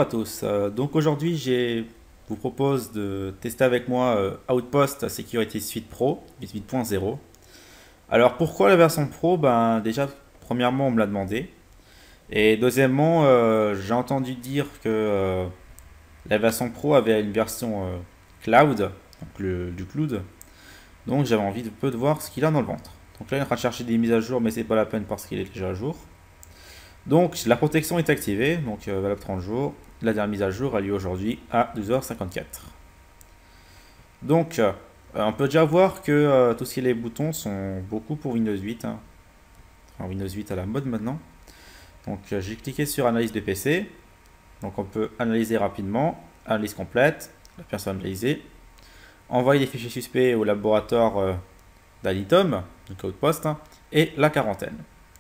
à tous. Donc aujourd'hui, vous propose de tester avec moi Outpost Security Suite Pro 8.0. Alors pourquoi la version Pro? Ben déjà, premièrement, on me l'a demandé. Et deuxièmement, j'ai entendu dire que la version Pro avait une version cloud, donc du cloud. Donc j'avais envie de peu de voir ce qu'il a dans le ventre. Donc là, il est en train de chercher des mises à jour, mais c'est pas la peine parce qu'il est déjà à jour. Donc la protection est activée, donc valable 30 jours. La dernière mise à jour a lieu aujourd'hui à 12h54. Donc on peut déjà voir que tout ce qui est les boutons sont beaucoup pour Windows 8. Hein. Enfin, Windows 8 à la mode maintenant. Donc j'ai cliqué sur analyse de PC. Donc on peut analyser rapidement, analyse complète, la personnaliser, envoyer des fichiers suspects au laboratoire d'Anitom, donc Outpost, hein, et la quarantaine.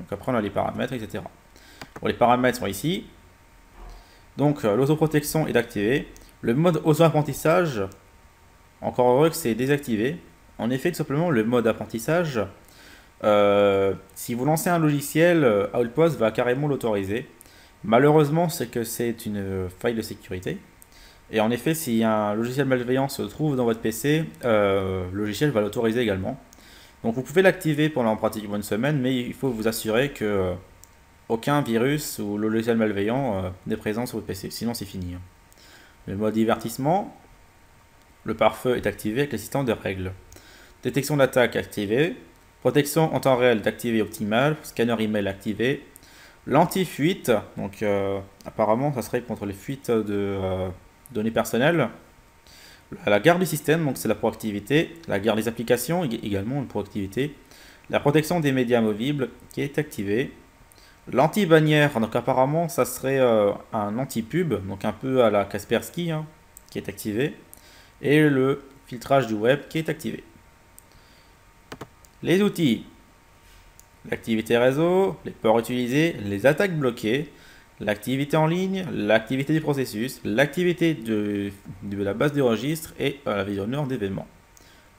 Donc après on a les paramètres, etc. Bon, les paramètres sont ici. Donc l'autoprotection est activée. Le mode auto-apprentissage, encore heureux que c'est désactivé. En effet, tout simplement, le mode apprentissage, si vous lancez un logiciel, Outpost va carrément l'autoriser. Malheureusement, c'est que c'est une faille de sécurité. Et en effet, si un logiciel malveillant se trouve dans votre PC, le logiciel va l'autoriser également. Donc vous pouvez l'activer pendant pratiquement une semaine, mais il faut vous assurer que aucun virus ou logiciel malveillant n'est présent sur votre PC, sinon c'est fini. Le mode divertissement, le pare-feu est activé avec l'assistant de règles. Détection d'attaque activée, protection en temps réel est activée optimale, scanner email activé, l'anti-fuite, donc apparemment ça serait contre les fuites de données personnelles. La garde du système, donc c'est la proactivité, la garde des applications également une proactivité, la protection des médias movibles qui est activée. L'anti-bannière, donc apparemment ça serait un anti-pub, donc un peu à la Kaspersky, hein, qui est activé. Et le filtrage du web qui est activé. Les outils, l'activité réseau, les ports utilisés, les attaques bloquées, l'activité en ligne, l'activité du processus, l'activité de la base de registre et la visionneur d'événements.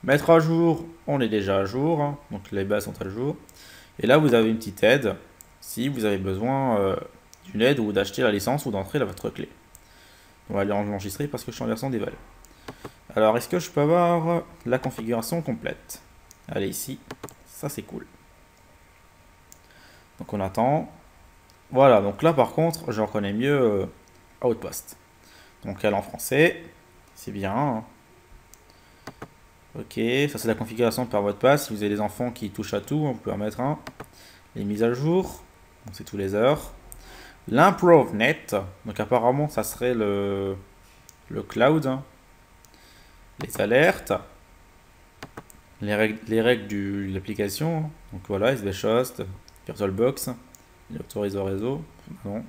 Mettre à jour, on est déjà à jour, hein, donc les bases sont à jour. Et là vous avez une petite aide si vous avez besoin d'une aide ou d'acheter la licence ou d'entrer votre clé. On va aller enregistrer parce que je suis en version déval. Alors est-ce que je peux avoir la configuration complète? Allez ici, ça c'est cool. Donc on attend. Voilà, donc là par contre je reconnais mieux Outpost. Donc elle en français, c'est bien. Hein. Ok, ça c'est la configuration par mot de passe. Si vous avez des enfants qui touchent à tout, on peut en mettre un. Les mises à jour, c'est tous les heures. L'improvNet, donc apparemment ça serait le cloud. Hein. Les alertes. Les règles de l'application. Donc voilà, SVShost, VirtualBox. Il autorise au réseau. Non.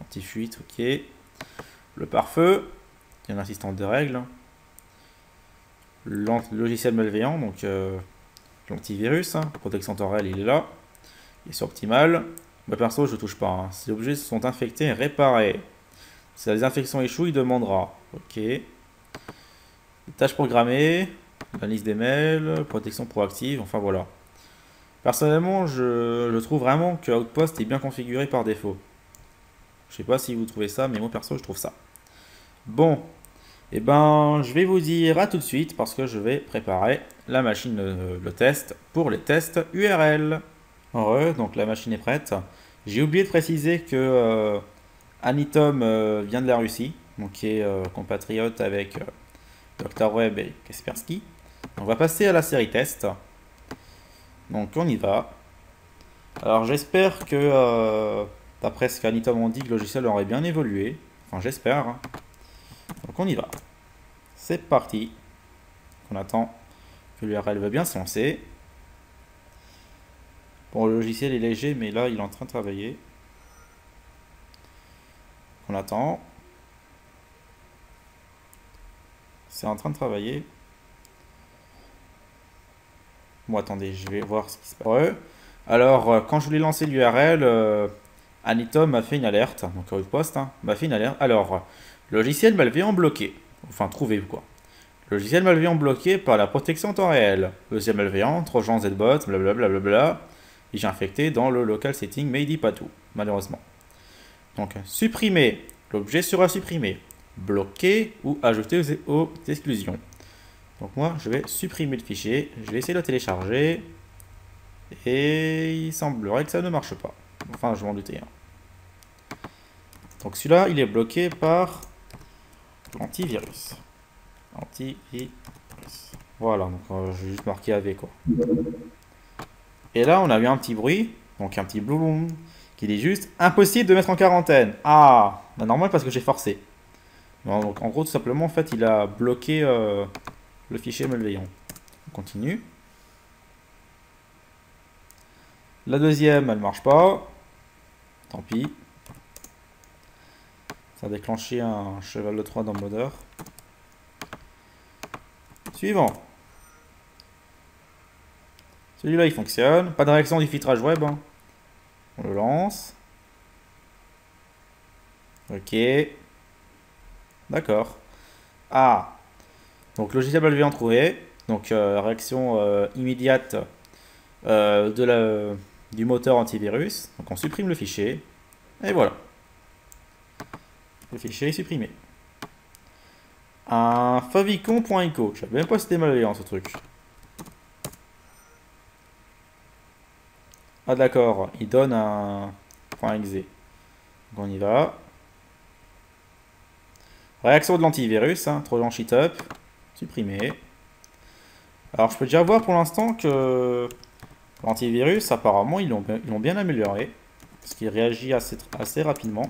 Anti-fuite, ok. Le pare-feu. Il y a un assistant de règles. Le logiciel malveillant, donc l'antivirus. Hein. Protection temporelle, il est là. Il est sur optimal. Moi perso, je ne touche pas. Hein. Si les objets sont infectés, réparés. Si la désinfection échoue, il demandera. Ok. Tâches programmées. La liste des mails. Protection proactive. Enfin voilà. Personnellement, je trouve vraiment que Outpost est bien configuré par défaut. Je sais pas si vous trouvez ça, mais moi perso, je trouve ça. Bon. Et ben, je vais vous dire à tout de suite parce que je vais préparer la machine, le test pour les tests URL. Heureux, donc la machine est prête. J'ai oublié de préciser que Anitom vient de la Russie, donc qui est compatriote avec DrWeb et Kaspersky. On va passer à la série test. Donc on y va. Alors j'espère que d'après ce qu'Anitom ont dit, le logiciel aurait bien évolué. Enfin j'espère. Hein. Donc on y va. C'est parti. On attend que l'URL va bien se lancer. Bon, le logiciel est léger, mais là, il est en train de travailler. On attend. C'est en train de travailler. Bon, attendez, je vais voir ce qui se passe. Alors, quand je voulais lancer l'URL, Anitom m'a fait une alerte. Donc, Outpost hein, m'a fait une alerte. Alors, logiciel malveillant bloqué. Enfin, trouvé quoi. Logiciel malveillant bloqué par la protection en temps réel. Logiciel malveillant, Trojan ZBot, blablabla. Et j'ai infecté dans le local setting, mais il dit pas tout, malheureusement. Donc, supprimer l'objet sera supprimé, bloqué ou ajouté aux exclusions. Donc moi, je vais supprimer le fichier, je vais essayer de le télécharger, et il semblerait que ça ne marche pas. Enfin, je m'en doutais. Donc celui-là, il est bloqué par l'antivirus. Antivirus. Voilà, donc j'ai juste marqué AV quoi. Et là, on a eu un petit bruit, donc un petit blouloum, qui dit juste impossible de mettre en quarantaine. Ah, bah normal parce que j'ai forcé. Non, donc en gros, tout simplement, en fait, il a bloqué le fichier malveillant. On continue. La deuxième, elle marche pas. Tant pis. Ça a déclenché un cheval de 3 dans le modeur. Suivant. Celui-là, il fonctionne. Pas de réaction du filtrage web. Hein. On le lance. Ok. D'accord. Ah. Donc, logiciel malveillant trouvé. Donc, réaction immédiate du moteur antivirus. Donc, on supprime le fichier. Et voilà. Le fichier est supprimé. Un favicon.eco. Je savais même pas si c'était malveillant ce truc. Ah d'accord, il donne un .exe. Donc on y va. Réaction de l'antivirus, hein, Trojan Cheat-Up. Supprimé. Alors je peux déjà voir pour l'instant que l'antivirus, apparemment, ils l'ont bien amélioré. Parce qu'il réagit assez rapidement.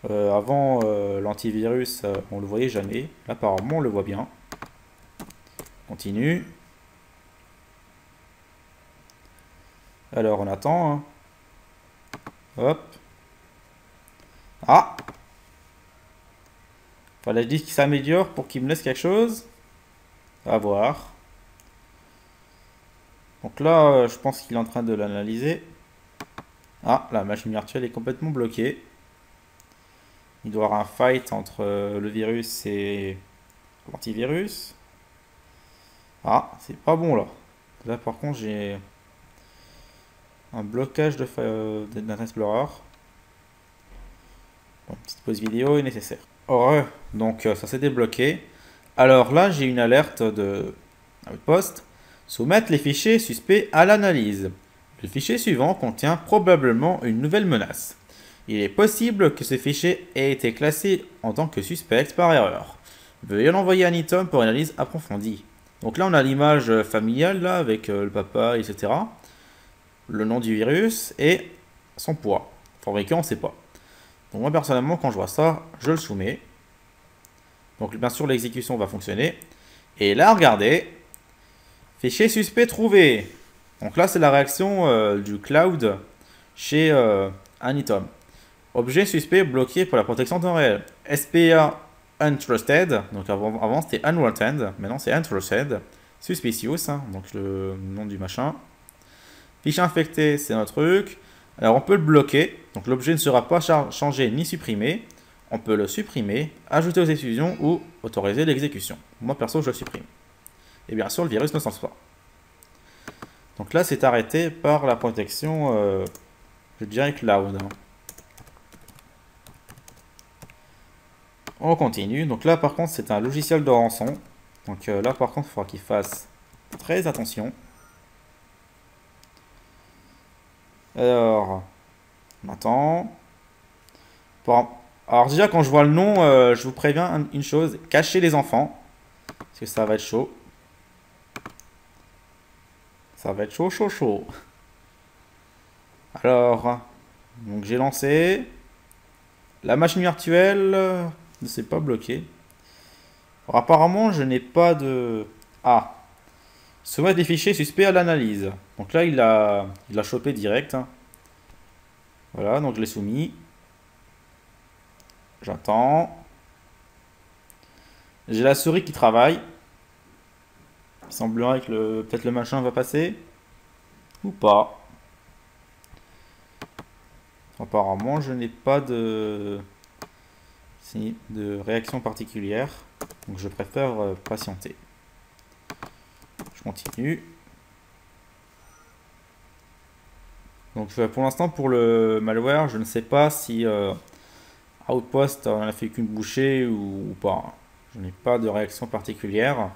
Avant, l'antivirus, on le voyait jamais. Là, apparemment, on le voit bien. Continue. Alors, on attend. Hein. Hop. Ah! Fallait dire qu'il s'améliore pour qu'il me laisse quelque chose. À voir. Donc là, je pense qu'il est en train de l'analyser. Ah, la machine virtuelle est complètement bloquée. Il doit y avoir un fight entre le virus et l'antivirus. Ah, c'est pas bon là. Là par contre j'ai un blocage d'Internet Explorer. Bon, petite pause vidéo est nécessaire. Oh, donc ça s'est débloqué. Alors là j'ai une alerte de Outpost. Soumettre les fichiers suspects à l'analyse. Le fichier suivant contient probablement une nouvelle menace. Il est possible que ce fichier ait été classé en tant que suspect par erreur. Veuillez l'envoyer à Nitom pour une analyse approfondie. Donc là, on a l'image familiale là, avec le papa, etc. Le nom du virus et son poids. Fabricant, on ne sait pas. Donc moi, personnellement, quand je vois ça, je le soumets. Donc bien sûr, l'exécution va fonctionner. Et là, regardez. Fichier suspect trouvé. Donc là, c'est la réaction du cloud chez Anitom. Objet suspect bloqué pour la protection temps réel. SPA untrusted. Donc avant c'était unwanted. Maintenant c'est untrusted. Suspicious. Hein, donc le nom du machin. Fichier infecté, c'est un truc. Alors on peut le bloquer. Donc l'objet ne sera pas changé ni supprimé. On peut le supprimer, ajouter aux exclusions ou autoriser l'exécution. Moi perso je le supprime. Et bien sûr le virus ne s'en sort pas. Donc là c'est arrêté par la protection, je dirais cloud. Hein. On continue. Donc là, par contre, c'est un logiciel de rançon. Donc là, par contre, il faudra qu'il fasse très attention. Alors, on attend. Alors déjà, quand je vois le nom, je vous préviens une chose. Cachez les enfants. Parce que ça va être chaud. Ça va être chaud, chaud, chaud. Alors, donc j'ai lancé. La machine virtuelle ne s'est pas bloquée. Alors, apparemment, je n'ai pas de... Ah. Soumettre des fichiers suspects à l'analyse. Donc là, il a chopé direct. Hein. Voilà, donc je l'ai soumis. J'attends. J'ai la souris qui travaille. Il semblerait que peut-être le machin va passer. Ou pas. Apparemment, je n'ai pas de réaction particulière. Donc je préfère patienter. Je continue. Donc pour l'instant, pour le malware, je ne sais pas si Outpost, on a fait qu'une bouchée ou pas. Je n'ai pas de réaction particulière.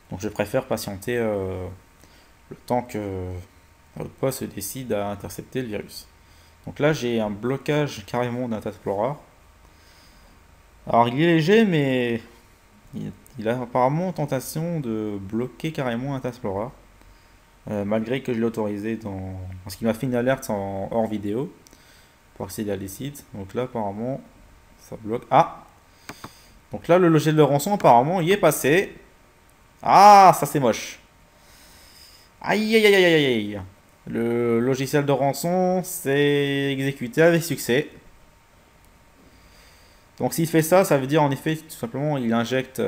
Donc je préfère patienter le temps que Outpost se décide à intercepter le virus. Donc là j'ai un blocage carrément d'Internet Explorer. Alors il est léger mais il a apparemment tentation de bloquer carrément Internet Explorer. Malgré que je l'ai autorisé parce qu'il m'a fait une alerte en hors vidéo pour accéder à des sites. Donc là apparemment ça bloque. Ah! Donc là le logiciel de rançon apparemment il est passé. Ah, ça c'est moche. Aïe aïe aïe aïe aïe aïe. Le logiciel de rançon s'est exécuté avec succès. Donc s'il fait ça, ça veut dire en effet tout simplement il injecte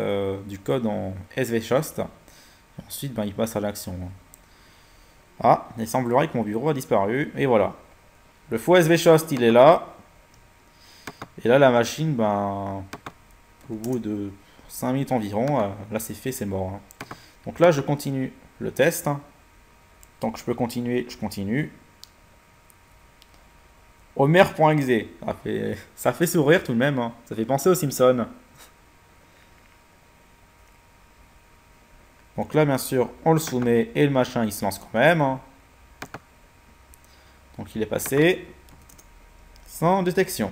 du code en svshost. Et ensuite ben, il passe à l'action. Ah, il semblerait que mon bureau a disparu. Et voilà. Le faux svshost il est là. Et là la machine, ben, au bout de 5 minutes environ, là c'est fait, c'est mort. Hein. Donc là je continue le test. Tant que je peux continuer, je continue. Homer.exe. Ça fait sourire tout de même. Hein. Ça fait penser aux Simpsons. Donc là, bien sûr, on le soumet et le machin, il se lance quand même. Hein. Donc il est passé. Sans détection.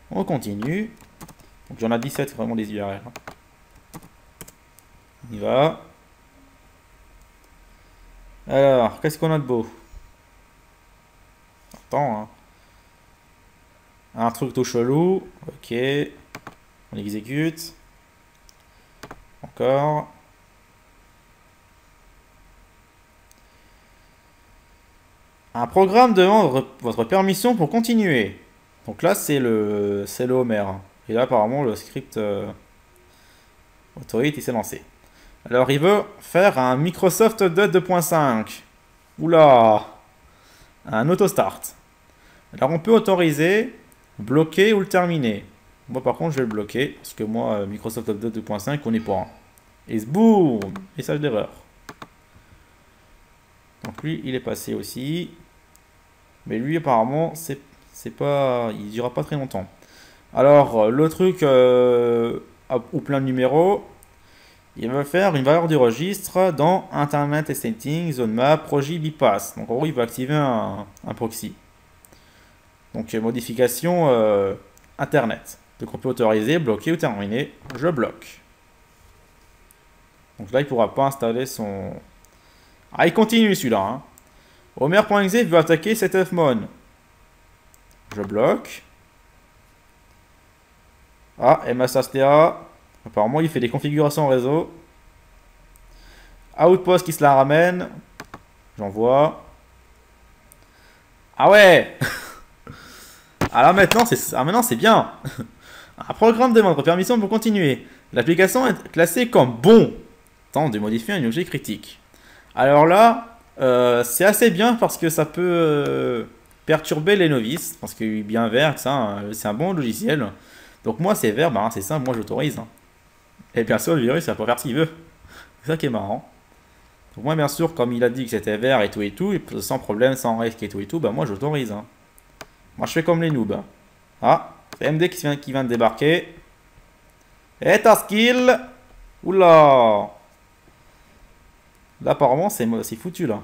On continue. Donc il y en a 17 vraiment des URL. Hein. On y va. Alors, qu'est-ce qu'on a de beau? Attends, hein. Un truc tout chelou. Ok. On exécute. Encore. Un programme demande votre permission pour continuer. Donc là, c'est le Homer. Et là, apparemment, le script Authority s'est lancé. Alors, il veut faire un Microsoft Update 2.5. Oula! Un auto-start. Alors, on peut autoriser, bloquer ou le terminer. Moi, par contre, je vais le bloquer. Parce que moi, Microsoft Update 2.5, on n'est pas. Et boum! Message d'erreur. Donc, lui, il est passé aussi. Mais lui, apparemment, c'est pas, il durera pas très longtemps. Alors, le truc ou plein de numéros, il va faire une valeur du registre dans Internet Setting, Zone Map, Projet Bypass. Donc, en gros, il va activer un proxy. Donc, modification Internet. Donc, on peut autoriser, bloquer ou terminer. Je bloque. Donc là, il ne pourra pas installer son... Ah, il continue celui-là. Hein. Homer.exe veut attaquer cet fmon. Je bloque. Ah, MSSTA. Apparemment, il fait des configurations réseau. Outpost qui se la ramène. J'envoie. Ah ouais. Alors maintenant, c'est bien. Un programme demande votre permission pour continuer. L'application est classée comme bon. Tente de modifier un objet critique. Alors là, c'est assez bien parce que ça peut perturber les novices. Parce que bien vert, c'est un bon logiciel. Donc moi, c'est vert, bah, c'est simple, moi j'autorise. Hein. Et bien sûr, le virus, il va pas faire ce qu'il veut. C'est ça qui est marrant. Donc moi, bien sûr, comme il a dit que c'était vert et tout, sans problème, sans risque et tout, bah moi j'autorise. Hein. Moi, je fais comme les noobs. Ah, c'est MD qui vient de débarquer. Et ta skill. Oula. Là, apparemment, c'est foutu, là.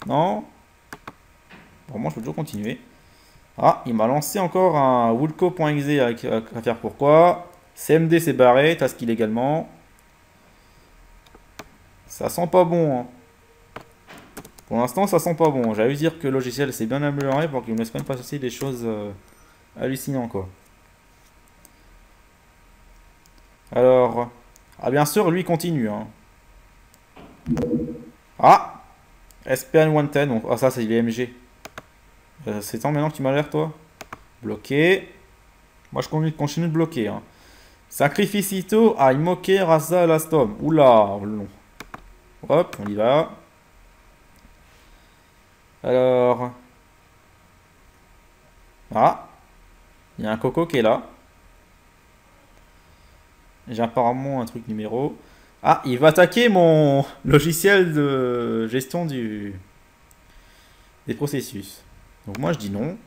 Non. Bon, moi, je peux toujours continuer. Ah, il m'a lancé encore un woolco.exe à faire pourquoi. CMD s'est barré, task également. Ça sent pas bon. Hein. Pour l'instant, ça sent pas bon. J'allais dire que le logiciel s'est bien amélioré pour qu'il me laisse quand même passer des choses hallucinantes, quoi. Alors, ah bien sûr, lui continue. Hein. Ah, SPN 110. Donc, ah ça, c'est l'IMG. C'est temps maintenant que tu m'alertes, toi. Bloqué. Moi, je continue de bloquer. Hein. Sacrificito a moqué Rasa Lastom. Oula, long. Hop, on y va. Alors. Ah. Il y a un coco qui est là. J'ai apparemment un truc numéro. Ah, il va attaquer mon logiciel de gestion des processus. Donc moi je dis non.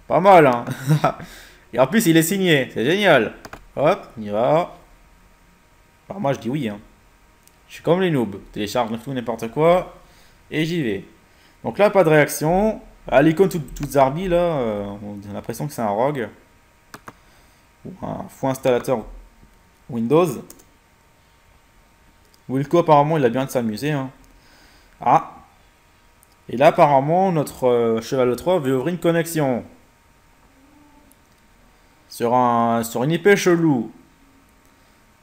Pas mal, hein. Et en plus, il est signé. C'est génial. Hop, on y va. Alors moi, je dis oui, hein. Je suis comme les noobs. Télécharge tout n'importe quoi. Et j'y vais. Donc là, pas de réaction. Ah, l'icône toute zarbi, là, on a l'impression que c'est un rogue. Ou un faux installateur Windows. Wilco, apparemment, il a bien de s'amuser, hein. Ah. Et là, apparemment, notre cheval de Troie veut ouvrir une connexion. Sur une IP chelou.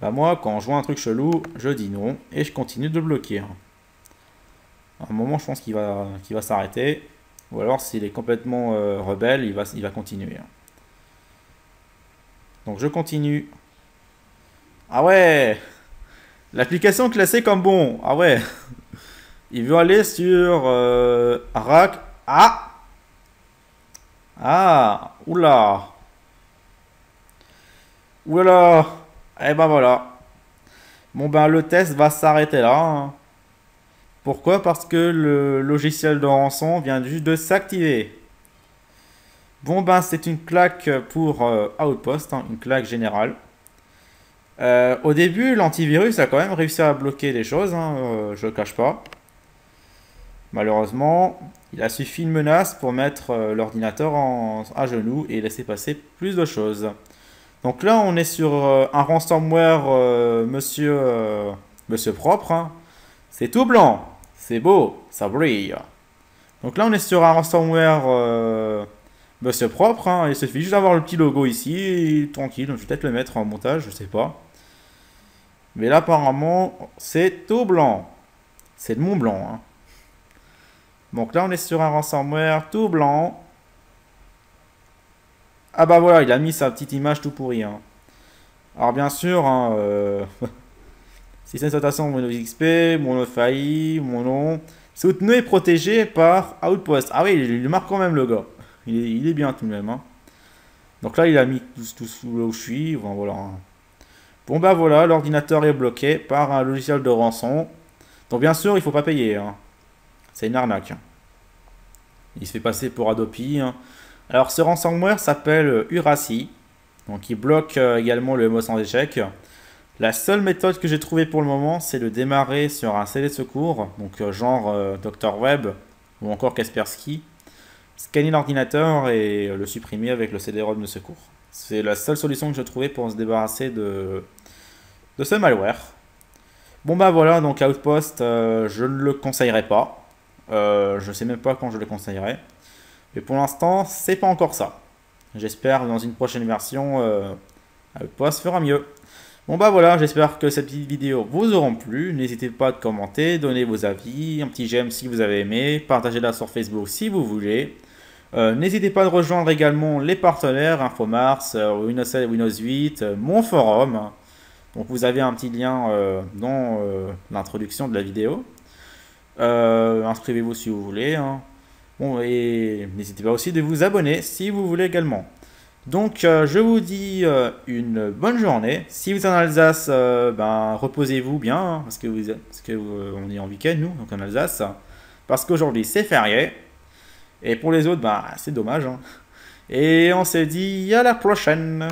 Bah moi, quand je vois un truc chelou, je dis non. Et je continue de le bloquer. À un moment, je pense qu'il va s'arrêter. Ou alors, s'il est complètement rebelle, il va continuer. Donc, je continue. Ah ouais! L'application classée comme bon. Ah ouais! Il veut aller sur Rack. Ah! Ah! Oula! Oula! Eh ben voilà. Bon ben le test va s'arrêter là, hein. Pourquoi? Parce que le logiciel de rançon vient juste de s'activer. Bon ben c'est une claque pour Outpost, hein, une claque générale. Au début l'antivirus a quand même réussi à bloquer des choses, hein, je le cache pas. Malheureusement, il a suffi une menace pour mettre l'ordinateur à genoux et laisser passer plus de choses. Donc là, on est sur un ransomware monsieur propre, hein. C'est tout blanc, c'est beau, ça brille. Donc là, on est sur un ransomware monsieur propre, hein. Il suffit juste d'avoir le petit logo ici, et tranquille. Je vais peut-être le mettre en montage, je sais pas. Mais là, apparemment, c'est tout blanc. C'est le Mont Blanc, hein. Donc là, on est sur un ransomware tout blanc. Ah bah voilà, il a mis sa petite image tout pourrie, hein. Alors bien sûr, hein, système d'exploitation Windows XP, mon nom failli, mon nom. Soutenu et protégé par Outpost. Ah oui, il marque quand même le gars. Il est bien tout de même, hein. Donc là, il a mis tout là où je suis. Bon, voilà. Bon bah voilà, l'ordinateur est bloqué par un logiciel de rançon. Donc bien sûr, il faut pas payer, hein. C'est une arnaque, hein. Il se fait passer pour Adopi, hein. Alors ce ransomware s'appelle Uracy. Donc il bloque également le mot sans échec. La seule méthode que j'ai trouvée pour le moment, c'est de démarrer sur un CD de secours, donc genre Dr Web ou encore Kaspersky, scanner l'ordinateur et le supprimer avec le CD-ROM de secours. C'est la seule solution que j'ai trouvée pour se débarrasser de ce malware. Bon bah voilà, donc Outpost, je ne le conseillerais pas. Je ne sais même pas quand je le conseillerais. Mais pour l'instant, c'est pas encore ça. J'espère dans une prochaine version, Outpost fera mieux. Bon bah voilà, j'espère que cette petite vidéo vous aura plu. N'hésitez pas à commenter, donner vos avis, un petit j'aime si vous avez aimé, partagez-la sur Facebook si vous voulez. N'hésitez pas à rejoindre également les partenaires, Infomars, Windows 7, Windows 8, mon forum. Donc vous avez un petit lien dans l'introduction de la vidéo. Inscrivez-vous si vous voulez, hein. Bon, et n'hésitez pas aussi de vous abonner si vous voulez également. Donc je vous dis une bonne journée. Si vous êtes en Alsace, ben, reposez-vous bien, hein, parce que on est en week-end nous, donc en Alsace. Parce qu'aujourd'hui c'est férié. Et pour les autres, ben, c'est dommage, hein. Et on se dit à la prochaine.